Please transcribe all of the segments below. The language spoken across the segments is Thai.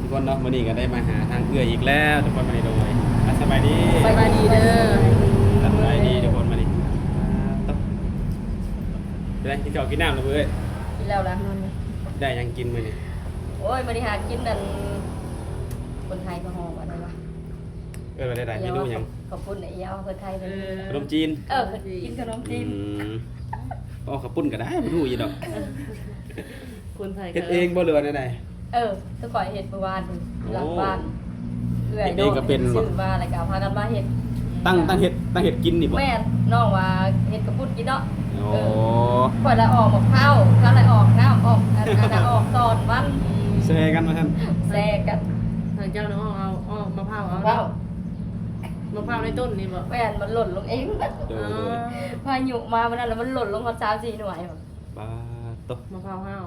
ทุกคนเนาะมื้อนี้ก็ได้มาหาทางเอื้อยอีกแล้วทุกคนมาในโดยสบายดี สบายดีเด้อ สบายดีทุกคนมานี่ต๊บเป็นไรกินข้าวกินน้ำแล้วเว้ย กินแล้วล่ะ ได้ยังกินมื้อนี้ โอ้ยบริหารกินนั่นคนไทยก็หอมอะไรวะ ได้เมนูหยัง ขอบคุณไอ้เยาคนไทยเป็น ขนมจีน กินขนมจีน อ๋อข้าวปุ้นก็ได้บ่รู้อยู่ดอก คนไทย เฮ็ดเองบ่เหลือได้ ตะก่อยเห็ดเมื่อวานหลังบ้านเอื้อย เฮ็ดเองก็เป็นบ่ ซื้อมาอะไรก็พากันมาเห็ด ตั้งเฮ็ดกินนี่บ่ แม่น้องว่าเห็ดกระปุ้นกินเนาะ โอ้ ก่อยละออกมะพร้าวก็ละออกน้ำออกอันนั้นออกตอนวัน แซกันมาท่าน แซ่กัน ทางเจ้าน้องเอามะพร้าวเอา ว้าว มะพร้าวในต้นนี่บ่ แม่นมันหล่นลงเอง โดย พายุมาวันนั้นแล้วมันหล่นลงมา3-4หน่วย ปาตบ มะพร้าวห้าว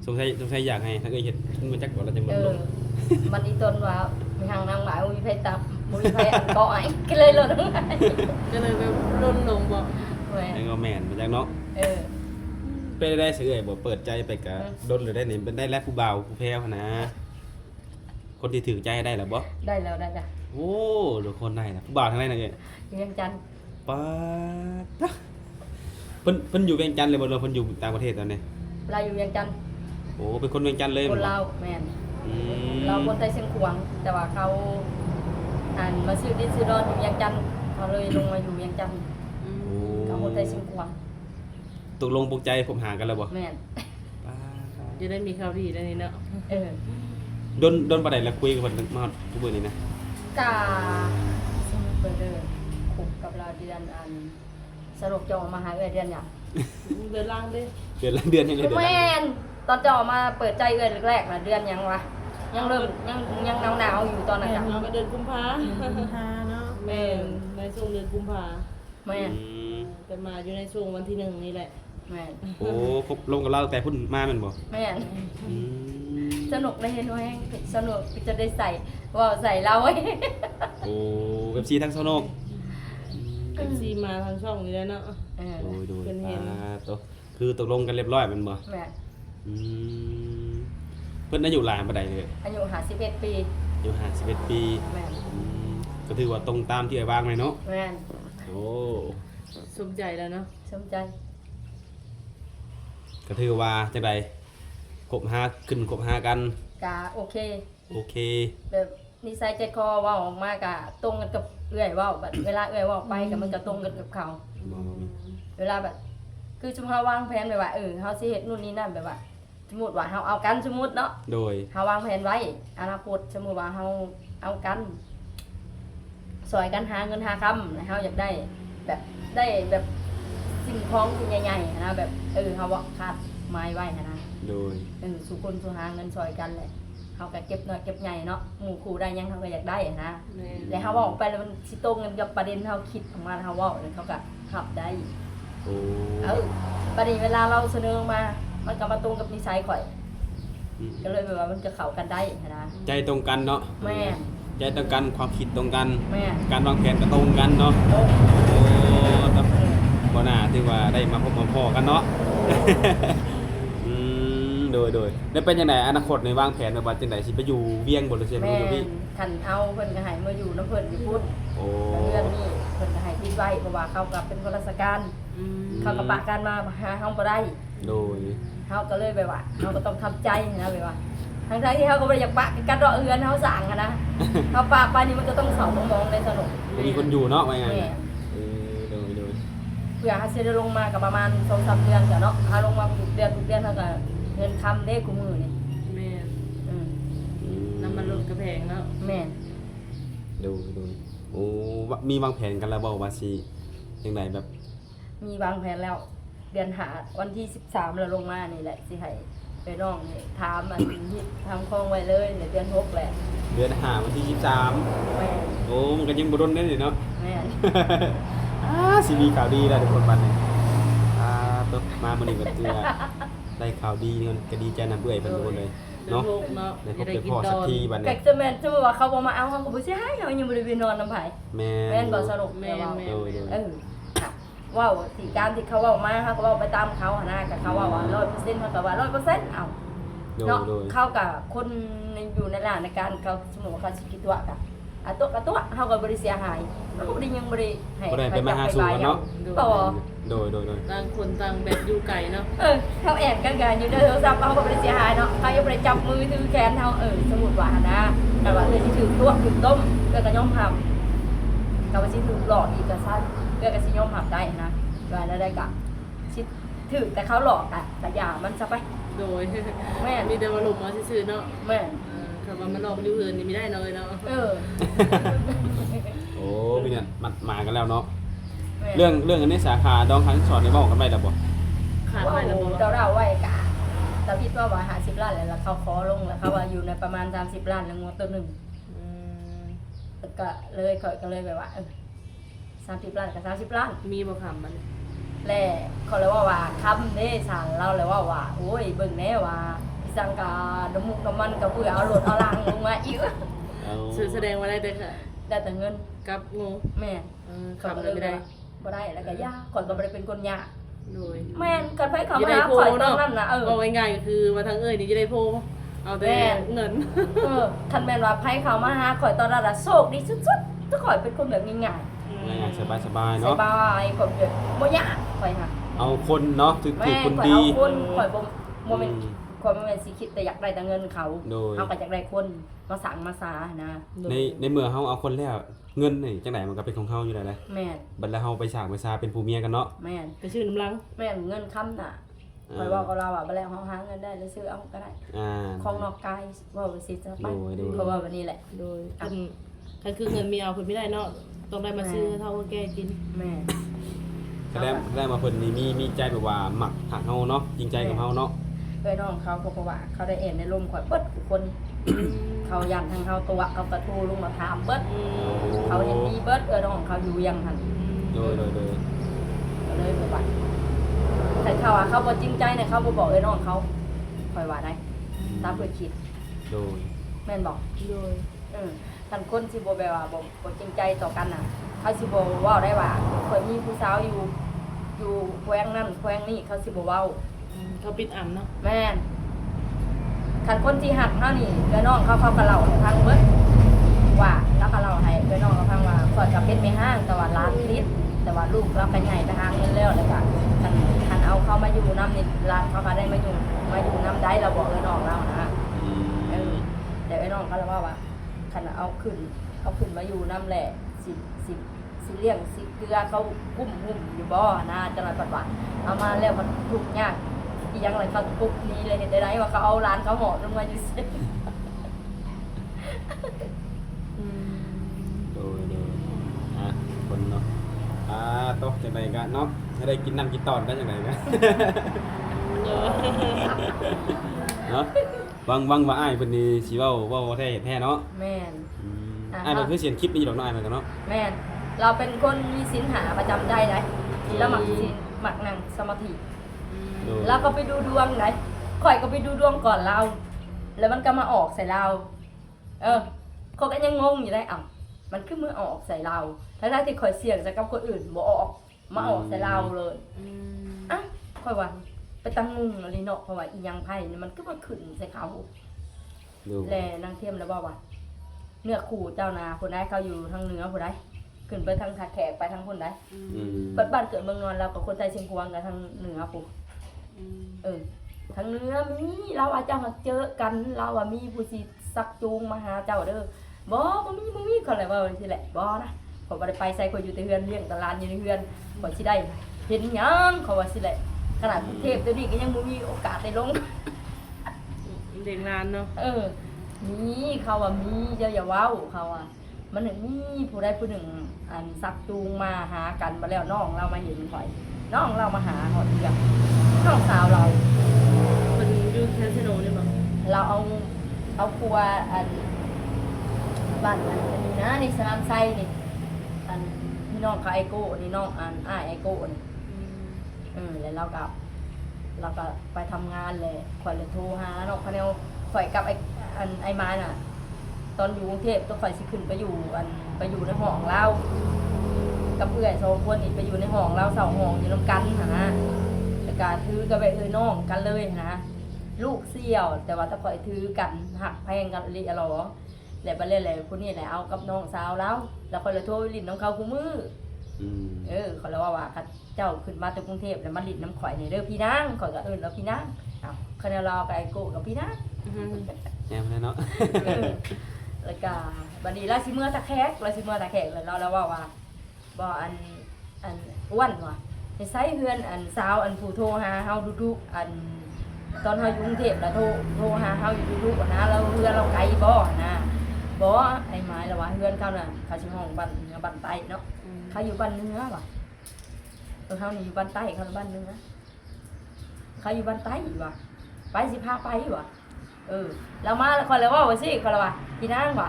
สงสัยอยากให้ถ้าเกิดเห็ดมันจักบ่เราจะบ่ลง มันอีต้นว่ามีทางนางหมายมีไผตับมีไผอันเกาะไอ้ก็เลยหล่นลงมา ก็เลยแบบร่นลงบ่ แม่ แล้วก็แม่นมาจากเนาะ เออ เป็นได้เสือบ่เปิดใจไปกะดนหรือได้นี่เป็นได้แล้วผู้บ่าวผู้แพ้วนะ คนที่ถือใจได้แล้วบ่ ได้แล้วได้จ้ะ โอ้ทุกคนได้นะผู้บ่าวทางไหนน่ะเอ้ย เวียงจันทน์ ปาดเพิ่นอยู่เวียงจันทน์เลยบ่หรือว่าเพิ่นอยู่ต่างประเทศตอนนี้ เราอยู่เวียงจันทน์ โอ้เป็นคนเวียงจันทน์เลย คนลาวแม่น อืม เราคนไทยเชียงขวางแต่ว่าเขามาซื้อดินซื้อดอนอยู่เวียงจันทน์เขาเลยลงมาอยู่เวียงจันทน์ โอ้ เขาคนไทยเชียงขวาง ตกลงปลงใจผมหากันแล้วบ่ แม่น ปาด จะได้มีข่าวดีได้นี่เนาะ เออ ดนปานใดแล้วคุยกับเพิ่นมาทุกมื้อนี้นะ กาสมุทรเบอร์เดอร์คุกกับเราเดือนสรุปจะออกมาหาเดือนหยัง เดินล่างดิ เดือนละเดือนยังไงเดือนละ แม่นตอนจะออกมาเปิดใจเดือนแรกๆนะเดือนหยังวะยังเริ่มยังหนาวๆอยู่ตอนนั้น แม่ จ้ะ เราก็เดินกุมภา เนาะ แม่ในช่วงเดือนกุมภา แม่น แต่มาอยู่ในช่วงวันที่1นี่แหละ แม่น โอ้ครบลงกับเราแต่พุ่นมาแม่นบ่ แม่น อืม สนุกเลยเห็นไหมสนุกจะได้ใส่ว่าใส่เราไว้ โอ้เว็บซีทั้งโซโนก เป็นซีมาทางช่องนี่แหละเนาะ เออ โอ้ยโดย เพิ่นเห็น ตัวคือตกลงกันเรียบร้อยแมันบ่ แม่น อืมเพิ่นอายุหลายปานใดเลย อายุ51 ปี อายุ51ปี แม่น อืมก็ถือว่าตรงตามที่ไอ้วางเลยเนาะ แม่น โอ้ สมใจแล้วเนาะ สมใจ ก็ถือว่าจังไดคบหาขึ้นคบหากัน กะโอเค โอเค แบบนิสัยใจคอเว่าออกมากะตรงกันกับเอื้อยเว่าแบบเวลาเอื้อยเว่าไปก็มันจะตรงกันกับเขา บ่มี เวลาแบบ คือชุมเฮาวางแผนแบบว่าเฮาสิเฮ็ดนู่นนี่นั่นแบบว่าสมมุติว่าเฮาเอากันสมมุติเนาะ โดย เฮาวางแผนไว้อนาคตสมมุติว่าเฮาเอากันซอยกันหาเงินหาคำแล้วเฮาอยากได้แบบได้แบบสิ่งของที่ใหญ่ๆนะแบบเฮาว่าคาดไม้ไว้นะ โดย สุคนสุหาเงินซอยกันแหละเฮาก็เก็บน้อยเก็บใหญ่เนาะหมู่คู่ได้หยังเฮาก็อยากได้นะ แม่ แล้วเฮาเว้าออกไปแล้วมันสิตรงกันกับประเด็นเฮาคิดออกมาเฮาเว้าแล้วเขาก็รับได้ โอ้ ประเด็นเวลาเราเสนอมา มันก็มาตรงกับนิสัยข่อย อืม ก็เลยแบบว่ามันจะเข้ากันได้นะ ใจตรงกันเนาะ แม่ ใจตรงกันความคิดตรงกัน แม่ การวางแผนก็ตรงกันเนาะ โอ้ โอ้ครับบ่น่าที่ว่าได้มาพบมาพอกันเนาะ โดยแล้วเป็นยังไงอนาคตในวางแผนว่าจังไดสิไปอยู่เวียงบ่หรือสิไป แม่ อยู่พี่ คันเอาเพิ่นก็ให้มาอยู่นำเพิ่นอยู่พุ่น โอ้ เรื่องนี้เพิ่นก็ให้ที่ไว้เพราะว่าเขาก็เป็นข้าราชการ อืม เขาก็ปะกันมาหาเฮาบ่ได้ โดย เฮาก็เลยแบบว่าเฮาก็ต้องทำใจนะแบบว่าทั้งๆที่เฮาก็บ่ได้อยากปะกันดอกเอือนเฮาสร้างอะนะเฮาปะไปนี่มันก็ต้องเสาต้องมองได้สนุก บ่มีคนอยู่เนาะว่าไง แม่ โดย เพื่อเฮาสิได้ลงมาก็ประมาณ 2-3 เดือนจ้ะเนาะเฮาลงมาทุกเดือนเฮาก็เงินคำเด้กูมือนี่ แม่ อืม น้ำมันลดกระแพงเนาะ แม่น โดยโอ้มีวางแผนกันแล้วบ่ว่าสิจังไดแบบ มีวางแผนแล้ว เดือนหาวันที่13แล้วลงมานี่แหละสิให้ไปน้องนี่ถามอันที่ทำคองไว้เลยเดือน6แหละ เดือน5วันที่23 แม่น โอ้มันก็ยังบ่ดนได้นี่เนาะ แม่น สิมีข่าวดีแล้วทุกคนบัดนี้ตบมามื้อนี้ก็ถือว่าได้ข่าวดีนี่ก็ดีใจนำเอื้อยเพิ่นทุกคนเลย เนาะ เนาะ เนาะ ได้พ จะ บ ได้ ได้ กิ พ น อ ด สัก อน ทีบัด ก็ นี้ จะแม่นจะว่าเขาบ่มาเอาเขาก็บ่สิให้เขายังบ่ได้ไปนอนนำไผ แม่ แม่นบ่ส น รุป แม่ แต่ว่า แม่ โดย ค่ะว้าวที่การที่เขาเว้ามาเขาก็เว้าไปตามเขาหั่นนะก็เขาว่า100%เขาก็ว่า100%เอ้า โดย เนาะ โดย เข้ากับคนอยู่ในร้านในการเขาสมมติว่าเขาสิกิตัวกับตัวเฮาก็บ่ได้เสียหายเฮาบ่ได้ยังบ่ได้ให้ บ่ได้ไปมาหาสู่กันเนาะ ต่อ โดย ต่างคนต่างแบบอยู่ไกลเนาะ เขาแอนกันอยู่ในโทรศัพท์เฮาก็บ่ได้เสียหายเนาะเขายังบ่ได้จับมือถือแขนเฮาสมมุติว่านะแต่ว่าเลยสิถือตัวถือต้มก็ยอมรับก็ว่าสิถือหลอกอีกก็ซั่นก็สิยอมรับได้นะว่าแล้วได้ก็สิถือแต่เขาหลอกอ่ะแต่อย่ามันซะไป โดย แม่น มีแต่ว่าลงมาซื่อๆเนาะ แม่น คำว่ามันลองอยู่อื่นนี่ไม่ได้เลยเนาะ โอ้พี่เนี่ยมันมากันแล้วเนาะ แม่น เรื่องอันนี้สาขาดองคันสอนนี่เว้ากันไว้แล้วบ่ ขาด ว่า ไปแล้วบ่ เราไว้กะแต่พี่ว่า50ล้านแล้วเขาขอลงแล้วเขาว่าอยู่ในประมาณ30ล้านแล้วงวดตัวหนึ่ง อืม ก็เลยก็เลยแบบว่า30ล้านกับ30ล้าน มีบ่คำมัน แล้วเขาเลยว่าคำเด้สารเราเลยว่าโอ้ยเบิ่งแน่ว่าพี่สังกาดมุกน้ำมันกับเพื่อเอารถเอาลังลงมาอีก เอา แสดงว่าได้แต่ค่ะ ได้แต่เงิน กับงู แม่ คำเลยไม่ได้ บ่ได้แล้วก็ยากก่อนก็บ่ได้เป็นคนยาก โดย แม่นกันไปเขา จะ มา ได้ หา โพ ข่อยตอ เนาะ นนั้นนะ บอกง่ายๆก็คือว่าทางเอ้ยนี่จะได้โพเอาแต่เงิน คันแม่นว่าไผเขามาหาข่อยตอนนั้นน่ะโชคดีสุดๆถ้าข่อยเป็นคนแบบง่าย ง่ายๆสบาย ๆ ๆ ส เนาะ บายข่อยแบบบ่ยากข่อยค่ะ เอาคนเนาะถือ แม่ คน ข่อย ดี เอาคนข่อยบ่แม่น อืม ข่อยบ่แม่นสิคิดแต่อยากได้แต่เงินเขา โดย เฮาก็อยากได้คนมาสั่งมาสานะ ในเมื่อเฮาเอาคนแล้วเงินนี่จังไดมันก็เป็นของเฮาอยู่แล้วนะ แม่น บัดแล้วเฮาไปสร้างไปซาเป็นผู้เมียกันเนาะ แม่น ไปชื่อน้ำลัง แม่นเงินค้ำน่ะข่อยว่ากับเราบ่แล้วเฮาหาเงินได้แล้วซื้อเอาก็ได้ อ่า ของนอกกายว่าไปสิจะไป โดย เพราะว่าวันนี้แหละ โดยคันคือเงินมีเอาคนไม่ได้เนาะต้องได้มาซื้อเท่าแก่กิน แม่ แสดงมาเพิ่นนี่มีใจแบบว่าหมักหักเฮาเนาะจริงใจกับเฮาเนาะ เอ้ยน้องเขาก็บอกว่าเขาได้เอ็นในลมข่อยเบิดทุกคนเขายันทางเขาตัวเขากระทูลงมาถามเบิดเขาเห็นดีเบิดน้องเขาอยู่ยังหัน โดย ก็เลยแบบว่าแต่เขาว่าเขาบ่จริงใจเนี่ยเขาบ่บอกน้องเขาข่อยว่าได้ตามเพื่อคิด โดย แม่นบอก โดย ท่านคนสิบ่แบบว่าบ่จริงใจต่อกันน่ะเขาสิบ่เว้าได้ว่าข่อยมีผู้สาวอยู่แขวงนั้นแขวงนี้เขาสิบ่เว้า เขาปิดอ่ำเนาะ แม่นคันคนที่หักเฮานี่เด้อน้องเขาก็เล่าให้ฟังเบิดว่าแล้วก็เล่าให้เด้อน้องเขาฟังว่าข่อยก็เป็นแม่ห้างแต่ว่าร้านลิตแต่ว่าลูกเราก็ใหญ่ไปหาเงินแล้วแล้วก็คันเอาเขามาอยู่นำนี่ร้านเขาก็ได้มาอยู่นำได้เราบอกเด้อน้องเรานะ อืม เดี๋ยวไอ้น้องเขาเลยว่าคันเอาขึ้นมาอยู่นำแหละสิเลี้ยงสิเกลือเขากุ้มหุ่มอยู่บ่นะจังหวัดปัตตานีเอามาแล้วมันทุกข์ยากอีหยังไรเขาปุ๊บนี้เลยเห็นได้ว่าเขาเอาร้านเขาหอลงมาอยู่ซิ โดยคนเนาะตกจังไดกันเนาะจะได้กินน้ำกินตอนได้จังไดกันเนาะวังว่าอ้ายเพิ่นนี่สิเว้าแท้เฮ็ดแท้เนาะ แม่น อ้ายมันคือเสียงคลิปนี่ดอกเนาะอ้ายมันกันเนาะ แม่นเราเป็นคนมีศีลหาประจำได้ไหนแล้วมักศีลมักนั่งสมาธิ โดย เราก็ไปดูดวงไหนข่อยก็ไปดูดวงก่อนเรา แล้วมันก็มาออกใส่เราเขาก็ยังงงอยู่ได้มันคือมือออกใส่เราทั้งที่ข่อยเสี่ยงจะกับคนอื่นบ่ออกมาออกใส่เราเลยข่อยว่าไปตั้งงงอะไรเนาะเพราะว่าอีหยังไพ่นี่มันก็มาขึ้นใส่เขา ดู แลนางเทียมแล้วว่าเนื้อคู่เจ้านาคนได้เขาอยู่ทางเหนือคนได้ขึ้นไปทางแขกไปทางคนได้บ้านเกิดเมืองนอนเรากับคนใจเชียงควางกับทางเหนือปุ๊ทางเหนือมีเราอาจจะมาเจอกันเราว่ามีผู้สิซักจูงมาหาเจ้าเด้อบ่มีเขาเลยว่าสิแหละบ่นะขอยบ่ได้ไปใส่คนอยู่แต่เฮือนเลี้ยงตลาดอยู่ในเฮือนขอยสิได้เห็นหยังเขาว่าสิแหละขนาดกรุงเทพเดี๋ยวนี้ก็ยังบ่มีโอกาสได้ลง เด็กงานเนาะ มีเขาว่ามีเจ้าอย่าเว้าเขาว่ามันถึงมีผู้ใดผู้หนึ่งอันซักจูงมาหากันมาแล้วน้องเรามาเห็นข่อยน้องเรามาหาหอดเดียวน้องสาวเรา คนอยู่แคสโนนี่บ่ เราเอาครัวอันบ้านอันนี้นะในสนามไซนี่อันพี่น้องเขาไอโก้นี่น้องอันไอโก้นี่แล้วเราก็ไปทำงานเลยข่อยเลยโทรหาน้องเขาเนี่ยข่อยกับไอ้มาน่ะตอนอยู่กรุงเทพต้องข่อยสิขึ้นไปอยู่ในห้องเรากับเพื่อนสองคนนี่ไปอยู่ในห้องเราเสาห้องอยู่น้ำกันนะแต่การถือกับไปน้องกันเลยนะ ลูกเสี่ยว แต่ว่าถ้าคอยถือกันหักแพงกันลิอะหรอแล้วบัดเลยคนนี้แหละเอากับน้องสาวแล้วคอยเลยโทรลิ้นน้องเขาคู่มือ อืม เขาเลยว่าเจ้าขึ้นมาจากกรุงเทพแล้วมาลิ้นน้ำข่อยนี่เด้อพี่นางข่อยก็แล้วพี่นางอ้าวคณะรอกับไอ้โกกับพี่นาง แย่เลยเนาะ แล้วก็บัดนี้ราชิเมื่อตะแคกแล้วเราว่าบ่อันอ้วนว่ะไปไสเฮือนอันสาวอันผู้โทรหาเฮาดุๆอันตอนเฮาอยู่กรุงเทพแล้วโทรหาเฮาอยู่ดุๆนะแล้วเฮือนเราไกลบ่นะบ่ไอ้ไม้แล้วว่าเฮือนเขาน่ะเขาสิห้องบ้านเหนือบ้านใต้เนาะเขาอยู่บ้านเหนือว่ะเฮานี่อยู่บ้านใต้เขาบ้านเหนือเขาอยู่บ้านใต้ว่ะไปสิพาไปว่ะแล้วมาแล้วคนเลยว่าสิคนละว่าพี่นางว่ะ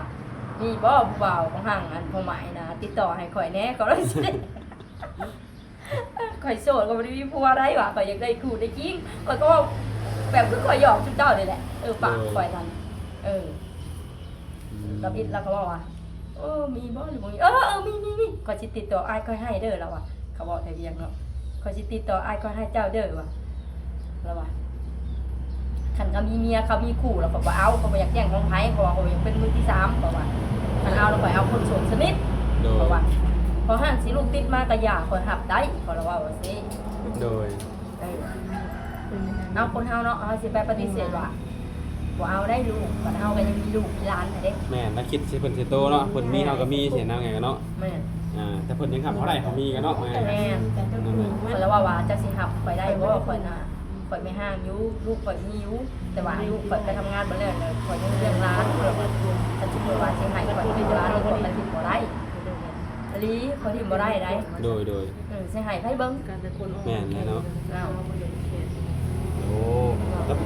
มีบ่ผู้บ่าวของห่างอันของหมายนะติดต่อให้ข่อยแน่ก็เลยสิข่อยโสดก็บ่ได้มีผัวได้ว่ะข่อยอยากได้คู่ได้จริงข่อยก็แบบคือข่อยหยอกจุดเจ้าเลยแหละปากข่อยทันแล้วอิดแล้วก็ว่ามีบ่หรือบ่มีมีข่อยสิติดต่ออ้ายข่อยให้เด้อแล้วว่ะเขาบอกแต่เพียงเนาะข่อยสิติดต่ออ้ายข่อยให้เจ้าเด้อว่ะแล้วว่ะขันเขามีเมียเขามีคู่แล้วก็บ่เอาเขาบ่อยากแย่งของไผเพราะว่าเขาอยากเป็นมือที่3เพราะว่าคันเอาแล้วข่อยเอาคนโสดสนิท โด เพ ย ราะว่าพอห้างสิลูกติดมาก็อย่าข่อยหับได้เขาละว่าสิ โดย เอาคนเฮาเนาะเฮาสิไปปฏิเสธว่าบ่เอาได้ลูกบัดเฮาก็ยังมีลูกมีหลานเด้ แม่นักคิดสิเพิ่นสิโตเนาะเพิ่นมีเฮาก็มีเสียแนวไงกันเนาะ แม่น แต่เพิ่นยังทำเท่าไหร่เขามีกันเนาะแม่ แม่นข่อยละว่าจะสิหับข่อยได้บ่ข่อยน่ะข่อยไม่ห้างอยู่ลูกข่อยมีอยู่แต่ว่าลูกข่อยไปทำงานบ่แล้วเลยข่อยยังเลี้ยงหลานข่อยถ้าสมมุติว่าสิให้ข่อยเป็นหลานนี่ข่อยก็สิบ่ได้อลีข่อยสิบ่ได้ได้ โดยสิให้ไผเบิ่ง การแต่คนออก แม่นเลยเนาะ อ้าว โอ้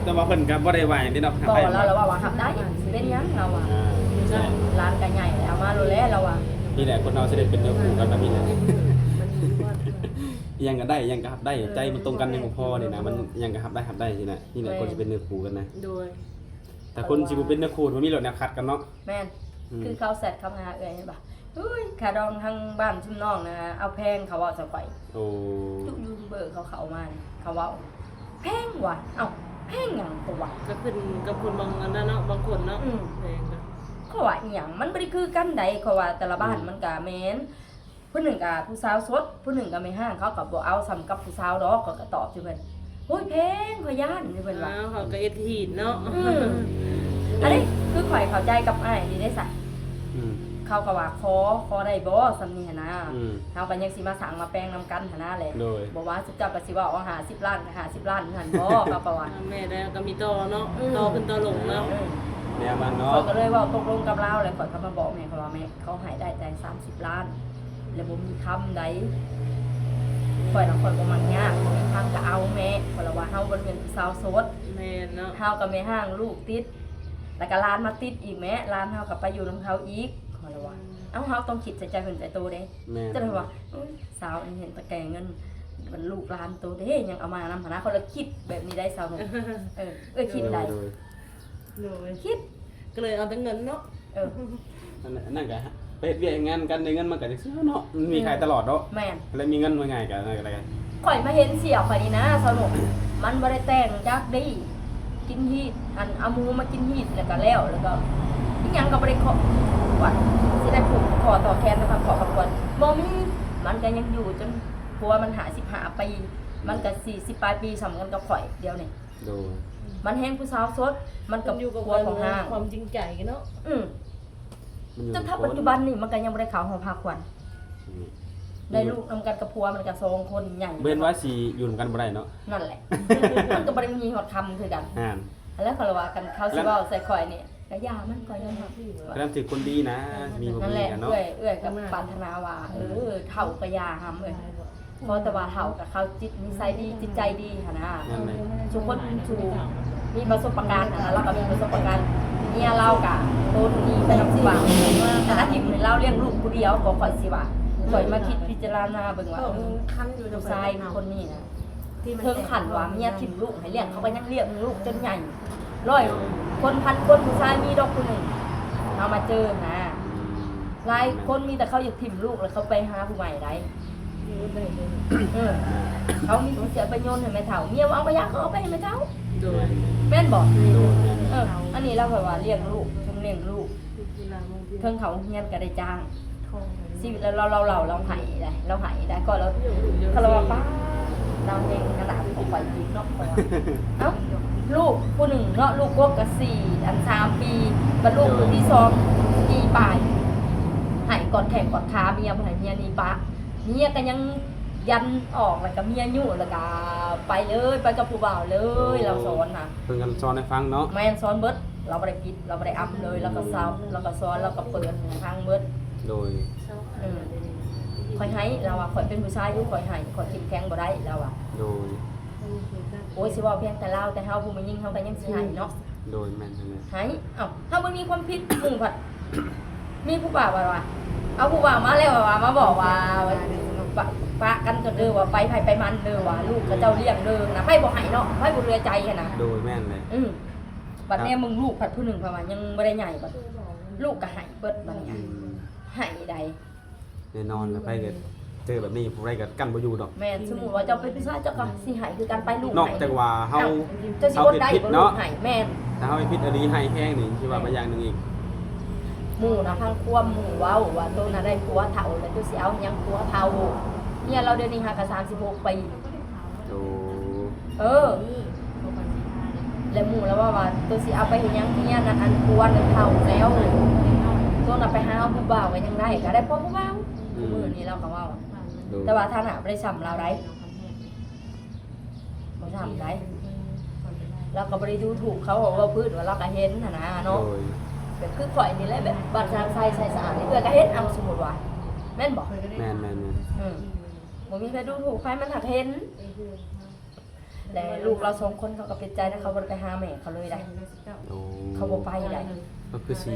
แต่ว่าเพิ่นก็บ่ได้ว่าหยังที่เนาะ บอกเราว่าหับได้เป็นยังเราอ่ะร้านกันใหญ่เอามาโลแล้วเราอ่ะ นี่แหละคนเราสิได้เป็นเนื้อคู่กันแบบนี้แหละยังก็ได้ยังก็รับได้ใจมันตรงกันในของพ่อนี่นะมันยังก็รับได้สินะนี่แหละคนสิเป็นเนื้อคู่กันนะ โดย แต่คนสิบ่เป็นเนื้อคู่มันมีรถแนวขัดกันเนาะ แม่นคือเขาเสร็จเขาหาเอ้ยเห็นป่ะเฮ้ยขาดองทางบ้านชุมน้องนะเอาแพงเขาว่าจะไป โอ้ ทุกยูทูบเบอร์เขามาเขาว่าแพงว่ะเอ้าแพงหยังตัววะ ก็ขึ้นกับคนบางอันนั้นเนาะบางคนเนาะแพงก็ เขาว่าอีหยังมันบ่ได้คือกันใดเขาว่าแต่ละบ้านมันก็แม่นผู้หนึ่งก็ผู้สาวสดผู้หนึ่งก็ไม่ห้างเขาก็บ่เอาซ้ำกับผู้สาวดอกเขาก็ตอบอยู่เพิ่นโอ้ยแพงขอย่านนี่เพิ่นว่า เขาก็เอ็ดฮีดเนาะ อันนี้คือข่อยเข้าใจกับอ้ายนี่ได้สัก อืม เขาก็ว่าขอได้บ่สำนี่หั่นนะ อืม เฮาก็ยังสิมาสั่งมาแปลงนำกันหั่นนะแหละ โดย บ่ว่าสิเจ้าก็สิว่าเอา50ล้านก็50ล้านหั่นบ่เขาก็ว่า แม่ได้ก็มีต่อเนาะต่อขึ้นต่อลงเนาะ แนวมันเนาะ เขาก็เลยว่าตกลงกับเราเลยข่อยก็มาบอกแม่เขาว่าแม่เขาให้ได้แต่30ล้านแล้วบ่มีคำใดข่อยน่ะข่อยบ่มักยากบ่มีคำก็เอาแม่ข่อยละว่าเฮาบ่เป็นสาวโสด แม่เนาะ เฮาก็ไม่ห้างลูกติดแล้วก็ร้านมาติดอีกแม่ร้านเฮาก็ไปอยู่นํเขาอีกข่อยละว่าเอ้าเฮาต้องคิดใจเพิ่นใจโตเด้ แม่ จะได้ว่าสาวนี่เห็นตะแกงเงินมันลูกหลานโตเด้ยังเอามานำหาเขาแล้วคิดแบบนี้ได้สาวหนุ่มคิดได้ โดย โดย คิด ก็เลยเอาแต่เงินเนาะ นั่น ก็ไปเฮ็ดเวียกงานกันได้เงินมันก็จังซี่เนาะมันมีขายตลอดเนาะ แม่น แล้วมีเงินมาง่ายกันอะไรกัน ข่อยมาเห็นเสี่ยวข่อยนี่นะสนุกมันบ่ได้แต่งจักดีกินฮีดอันเอาหมูมากินฮีดแล้วก็แล้วก็อีหยังก็บ่ได้ขอวัดสิได้ผูกคอต่อแขนนะคะขอกับคนบ่มีมันก็ยังอยู่จนผัวมัน55ปีมันก็40ปลายปีสำกันกับข่อยเดียวนี่ โดย มันแฮงผู้สาวสดมันกับ อยู่กับ ผัวของห้าง ความจริงใจกันเนาะ มันอยู่ จนถ้าปัจจุบันนี่มันก็ยังบ่ได้เข้าห้องพักควันได้ลูกนำกันกับผัวมันก็2คนใหญ่ เว้นว่าสิอยู่กันบ่ได้เนาะ นั่นแหละ มันก็บ่ได้มีฮอดคำคือกัน อ่าน แล้วเขาว่ากันเขาสิเว้าใส่ข่อยนี่ก็ยามันก็ยังหัก แล้ถือคนดีนะ มีบ่ นั่น มี แหละ กันเนาะ เอื้อยกับปรารถนาว่าเฒ่าก็ยาหำเอ้ยเพราะแต่ว่าเฒ่ากับเขาจิตนิสัยดีจิตใจดีหั่นน่ะ นั่นแหละ ทุกคนถูกมีประสบการณ์หั่นน่ะเราก็มีประสบการณ์เมียเราก็โตนี้ไปนำสิว่าแต่ถ้าที่เราเลี้ยงลูกผู้เดียวก็ข่อยสิว่าข่อยมาคิดพิจารณาเบิ่งว่าผู้ชายคนนี้นะเพิ่งขันว่าเมียถิ่มลูกให้เลี้ยงเขาก็ยังเลี้ยงลูกจนใหญ่ร้อยคนพันคนผู้ชายมีดอกคนหนึ่งเอามาเจอนะหลายคนมีแต่เขาอยากถิ่มลูกแล้วเขาไปหาผู้ใหม่ได้ เออเขามีเสียไปโยนให้แม่เฒ่าเมียว่าเอาไปยักเอาไปให้แม่เฒ่า โดย แม่นบอก โดยแม่น อันนี้เราแบบว่าเลี้ยงลูกทั้งเลี้ยงลูกเพิ่งเขาเฮียนก็ได้จ้างชีวิตเราหายได้เราหายได้ก็เราเราว่าป้าเราเองขนาดของไปอีกเนาะเอ้าลูกผู้หนึ่งเนาะลูกกก็4 อัน 3 ปีบรรลุคนที่2ปีปลายหายกอดแขนกอดขาเมียบ่ให้เมียนี่ปะเมียก็ยังยันออกแล้วก็เมียยู่แล้วก็ไปเลยไปกับผู้บ่าวเลยเราสอนน่ะ เพิ่นกันสอนให้ฟังเนาะ แม่นสอนเบิดเราบ่ได้ปิดเราบ่ได้อัพเลยแล้วก็เซาแล้วก็สอนแล้วก็เปิดทางเบิด โดย ข่อยให้เราอ่ะข่อยเป็นผู้ชายอยู่ข่อยให้ข่อยคิดแข็งบ่ได้เราอ่ะ โดย โอ้ยสิว่าเพียงแต่เราแต่เฮาผู้มายิงเฮาก็ยังสิให้เนาะ โดยแม่นนั่นแหละ ให้เอ้าเฮาบ่มีความผิดหมู่ผัดมีผู้บ่าวว่าเอาผู้บ่าวมาแล้วว่ามาบอกว่าปะกันก็เด้อว่าไปไผไปมันเด้อว่าลูกกับเจ้าเลี้ยงเด้อนะไผบ่ให้เนาะไผบ่เรือใจหั่นน่ะ โดยแม่นเลย บัดแม่มึงลูกผัดผู้หนึ่งเพราะว่ายังบ่ได้ใหญ่บัดลูกก็ให้เบิดบัดนี้ให้ใด แน่นอนแล้วไปก็เจอแบบนี้ผู้ใดก็กั้นบ่อยู่ดอก แม่นสมมุติว่าเจ้าเป็นผู้ชายเจ้าก็สิให้คือกันไปลูก นอกจากว่าเฮา เจ้าสิอดได้บ่ลูกให้แม่น ถ้าเฮาไปผิดอดีให้แห้งนี่คือว่าไปอย่างหนึงอีก หมู่นะพังความหมู่เว้าว่าโตน่ะได้ผัวเฒ่าแล้วเจ้าสิเอาหยังผัวเฒ่าเนี่ยเราเดี๋ยวนี้หาก็36ปี โอ้ แล้วหมู่แล้วว่าตัวสิเอาไปเฮ็ดหยังเนี่ยนั่นอันผัวนั่นเฒ่าแล้วตัวน่ะไปหาเอาผู้บ่าวไว้ยังได้ก็ได้พอผู้บ่าวมื้อนี้เราก็เว้า โดย แต่ว่าท่านบ่ได้ซ้ำเราได้บ่ซ้ำได้เราก็บ่ได้ดูถูกเขาว่าพื้นว่าเราก็เห็นหั่นนะ โด เนาะ ย แบบคือข่อยนี่แหละแบบบัดทางใส่สะอาดนี่เอื้อก็เฮ็ดเอาสมมุติว่าแม่นบ่ แม่นแม่นแม่น บ่มีใครดูถูกใครมันหักเห็นและลูกเราสองคนเขาก็เป็นใจนะเขาบ่ได้ไปหาแม่เขาเลยได้ โอ้ เขาบ่ไปได้ ก็คือสิ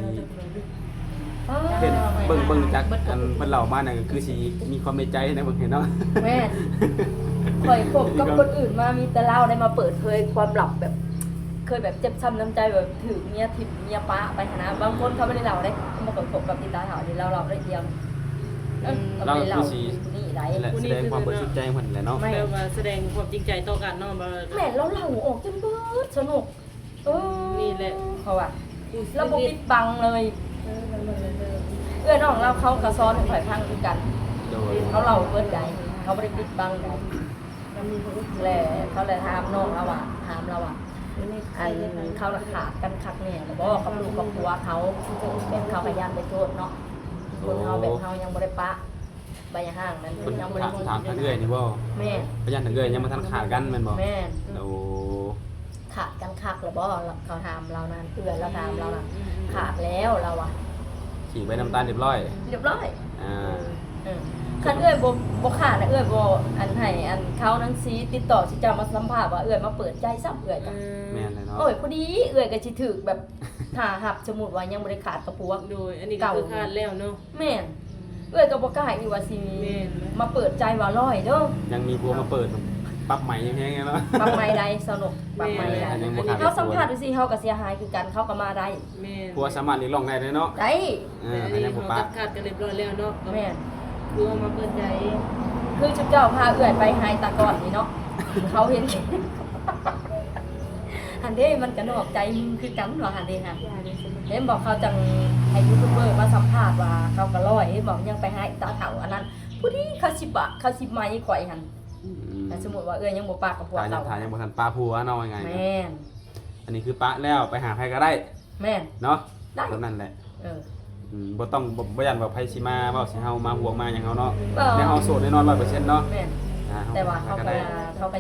เห็นเบิ่งจากอันเพิ่นเล่ามานั่นก็คือสิมีความในใจนะเบิ่งเห็นเนาะ แม่นข่อยคบกับคนอื่นมามีแต่เล่าได้มาเปิดเผยความลับแบบ เคยแบบเจ็บช้ำน้ำใจแบบถือเมียถิ่มเมียป้าไปหานะบางคนเขาไม่ได้เล่าได้มาคบกับติดตาหาที่เราได้เดียวเราไม่ได้เล่านี่ไร และแสดงความบริสุทธิ์ใจของเพิ่นแหละเนาะ แปลว่าแสดงความจริงใจต่อกันเนาะบ่ แม่เราเล่าออกจนเบิดสนุกนี่แหละเขาอะเราบ่ปิดบังเลยน้องเราเขากระซ้อนข่อยพังคือกัน โดย เขาเล่าเบิดใดเขาไม่ได้ปิดบังใดแล้วเขาเลยถามน้องเราอะถามเราอะอันเขาขาดกันคักเนี่ยแล้วบอกกับลูกกับผัวเขาแบบเขาพยายามไปโทษเนาะคนเขาแบบเขายังบ่ได้ปะใบห้างนั้น เพิ่น ยังบ่ได้ ถามทางเอื้อยนี่บ่ แม่ พยานทางเอื้อยยังบ่ทันขาดกันแม่นบ่ แม่ โอ้ ขาดกันคักแล้วบ่เขาถามเรานั้นเอื้อแล้วถามเราน่ะขาดแล้วเราอะ ขี่ไปน้ำตาลเรียบร้อย เรียบร้อย อ่า คันเอื้อยบ่ขาดนะเอื้อยบ่อันให้อันเขานังซีติดต่อสิจะมาสัมภาษณ์ว่าเอื้อยมาเปิดใจซ้ำเอื้อยจ้ะ แม่นเลยเนาะ โอ้ยพอดีเอื้อยก็สิถึกแบบถ้าหับสมมุติว่ายังบ่ได้ขาดกับผัว โดยอันนี้ก็คือคาดแล้วเนาะ แม่นเอื้อยก็บ่กล้าอีกว่าสิ แม่น มาเปิดใจว่าร้อยเด้อ ยังมีบัวมาเปิดปรับใหม่ยังแพงไงเนาะ ปรับใหม่ใดสนุกปรับใหม่ใด อันนี้บ่ขาด เฮาสัมภาษณ์ดูสิเฮาก็เสียหายคือกันเขาก็มาได้ แม่น บัวสามารถเรียกร้องได้เลยเนาะ ได้ อัน อัน นี้ นี้บ่ เขา ปะ ตัดขาดกันเรียบร้อยแล้วเนาะ แม่น คือเอามาเปิดใจ คือชุดเจ้าพาเอื้อยไปหายตาก่อนนี่เนาะเขาเห็น อันเด้มันก็นอกใจมึงคือกันว่าอันเด้ค่ะเห็นบอกเขาจังให้ยูทูบเบอร์มาสัมภาษณ์ว่าเขาก็ร้อยบอกยังไปหายตาเฒ่าอันนั้นผู้ที่เขาสิบะเขาสิไม้ข่อยหั่นแต่สมมุติว่าเอื้อยยังบ่ปากกับผัว ถ่ายยั เรา งถ่ายยังบ่ทันปลาผัวเนาะยังไง แม่น อันนี้คือปะแล้วไปหาใครก็ได้ แม่น เนาะ ได้ เท่านั้นแหละ เออ บ่ต้องบ่ยันว่าไผสิมาเว้าสิเฮามาห่วงมาหยังเฮาเนาะ บ่ ในเฮาโสดแน่นอน 100%เนาะ แม่น อ่า แต่ว่าเขา ก็ ก็ ได้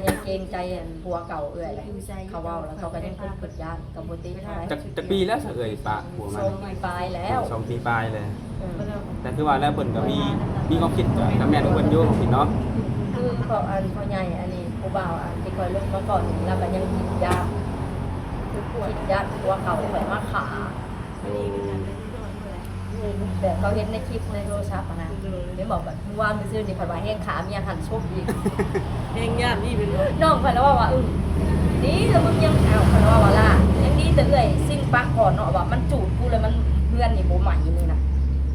ยังเกรงใจอันผัวเก่าเอื้อยเลยเขาเว้าแล้วเขาก็ยังเปิดย่านกับบ่ติเท่าไหร่ จักปีแล้วซะเอ่ยปะผัวมา ทรงมีปลายแล้ว 2 ปีปลายเลย เออ แต่คือว่าแล้วเพิ่นก็มีความคิดกับแม่ทุกคนอยู่ผมคิดเนาะ คือพออันพ่อใหญ่อันนี้ผู้บ่าวอันที่คอยลงมาก่อนแล้วก็ยังคิดยากคิดยากผัวเก่าแบบมาขาแต่เขาเห็นในคลิปในโทรศัพท์อะนะไม่บอกแบบเมื่อวานไปซื้อนี่ผัดว่าแห้งขาเมียหันชกอีก แห่งญาตินี่เป็น น้องเพิ่นแล้วว่านี่แล้วมึงยังเอาเพิ่นว่าล่ะยังดีแต่เอ้ยซิ่งปักก่อนเนาะว่ามันจูดกูเลยมันเพื่อนนี่บ่ใหม่นี่นะ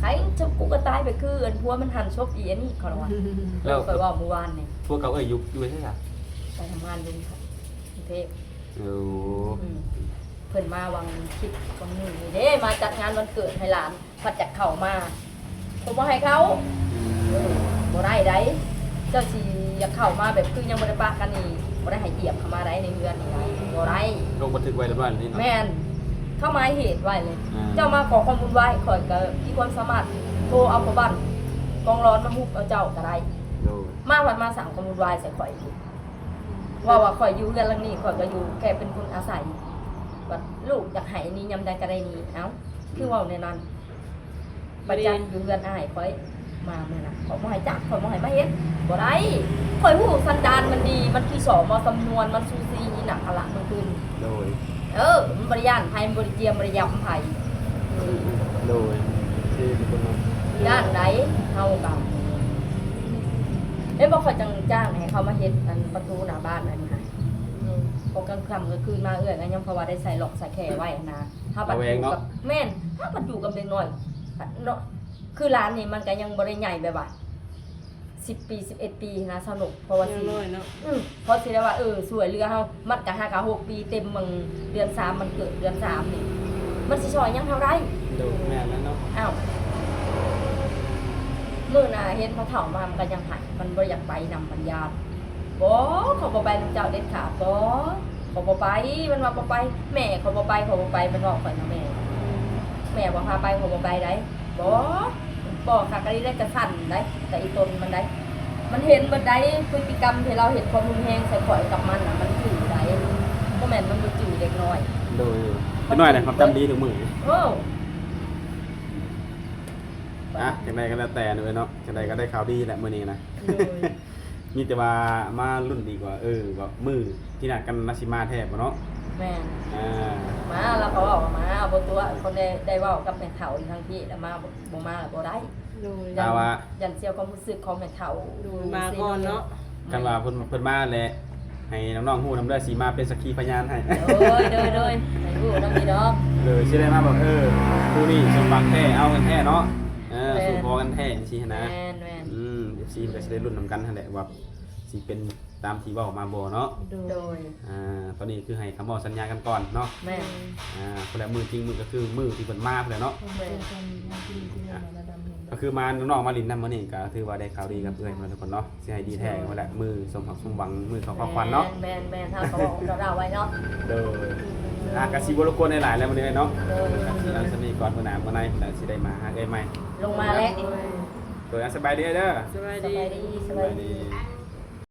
ใครจะกูก็ตายไปคืออันพัวมันหันชบอีอันนี้เขาละว่า แล้ว ไปว่าเมื่อวานนี่ พวกเขาอยู่ใช่ไหม ไปทำงานอยู่กรุงเทพ โอ้ อืมเพิ่นมาวังคิดวังหนึ่งนี่เด้มาจัดงานวันเกิดให้หลานพัดจากเขามาผมบ่ให้เขาบ่ได้ได้เจ้าสิอยากเข้ามาแบบคือยังบ่ได้ปะกันนี่บ่ได้ให้เหยียบเข้ามาได้ในเรือนนี่ได้บ่ได้ ลงบันทึกไว้แล้วบ้านนี่เนาะ แม่นเข้ามาเหตุไว้เลย อ่า เจ้ามาขอความบุญไว้ข่อยก็มีความสามารถโทรเอาพ่อบ้านกองร้อนมาฮุบเอาเจ้าก็ได้ โดย มาวันมาสั่งความบุญไว้ใส่ข่อยอีกว่าข่อยอยู่เรือนหลังนี้ข่อยก็อยู่แค่เป็นคนอาศัยว่าลูกอยากให้นี้ยำใดก็ได้นี้เอ้าคือเว่าในนั้นบัดจันอยู่เรือนอ้ายข่อยมาเมื่อน่ะขอบ่ให้จักขอบ่ให้มาเฮ็ดบ่ได้ข่อยฮู้สันดานมันดีมันที่สอมอสำนวนมันซูซีนี่หนักอะละมันขึ้น โดย มันบริยานไทยบริเจียมบริยำไทย โดยที่ทุกคนเนาะ ด้านไหนเฮากับบอกเขาจังจ้างให้เขามาเฮ็ดอันประตูหน้าบ้านอันนี้ค่ะพอกลางค่ำก็คืนมากันยังเพราะว่าได้ใส่หลอกใส่แข่ไว้นะถ้าปัดอยู่กับแม่นถ้าปัดอยู่กับเด็กน้อยเนาะคือร้านนี้มันก็ยังบริใหญ่แบบว่า10 ปี11 ปีนะสนุกเพราะว่า ยังน้อยเนาะ เพราะสิได้ว่าสวยเรือเฮามัดกะ5กะ6ปีเต็มมึงเดือน3มันเกิดเดือน3นี่มันสิช่วยยังเท่าไร โดยแม่แล้วเนาะ อ้าวมื้อหน้าเห็นพระเฒ่ามามันก็ยังหันมันบ่อยากไปนำปัญญาบ่เขาบ่ไปนำเจ้าเด็ดขาดบ่เขาบ่ไปมันว่าบ่ไปแม่เขาบ่ไปเขาบ่ไปมันบอกข่อยนะแม่บ่พาไปเขาบ่ไปได้บ่ค่ะก็ได้กระสั่นได้แต่อีตนมันได้ มันเห็นบัดใดพฤติกรรมที่เราเห็นความรุนแรงใส่ข่อยกับมันน่ะมันจืดได้บ่แม่นมันบ่จืดเด็กน้อย โดยพี่น้อยเนี่ยความจำดีถึงมือ โอ้ จังใดก็แล้วแต่เลยเนาะจังใดก็ได้ข่าวดีแหละมื้อนี้นะ มีแต่ว่ามารุ่นดีกว่าก็มือที่นัดกันนาชิมาแทบบ่เนาะ แม่น อ่า มาแล้วเขาบอกว่ามาบ่ตัวคนได้เว้ากับแม่เฒ่าอีกทั้งที่แล้วมาบ่มาแล้วบ่ได้ โดย ถ้าว่า ยันเสียความรู้สึกของแม่เฒ่า โดยมาก่อนเนาะ กันว่าเพิ่นมาแหละให้น้องๆฮู้นำเด้อสิมาเป็นสักขีพยานให้ เด้อให้รู้นำดีดอก เลยสิได้มาบอกผู้นี่สมบังแท้เอากันแท้เนาะสู่พอกันแท้สินะ แม่น เดี๋ยวสิก็สิได้รุ่นนำกันนั่นแหละว่าสิเป็นตามที่เว้ามาบ่เนาะ โดย ตอนนี้คือให้คำบอกสัญญากันก่อนเนาะ แม่น คนละมือจริงมือก็คือมือที่เพิ่นมาพุ่นแหละเนาะ เจอกันมาที่นี่มาดำเนิน ก็คือมาน้องๆมาลินนำมื้อนี้ก็ถือว่าได้ข่าวดีกับเพื่อนมาทุกคนเนาะสิให้ดีแท้กันแหละมือสมหวังมือของข้อควันเนาะ แม่นถ้าเขาบอกเราไว้เนาะ เด้อก็สิบ่รบกวนหลายๆแล้วมื้อนี้เนาะ โดย ก็สิเอาสมีก่อนมื้อหน้ามื้อในแล้วสิได้มาหาเอ้ยใหม่ ลงมาแล้ว โดยสบายดีเด้อ สบาย ส ดี บายดี สบายดี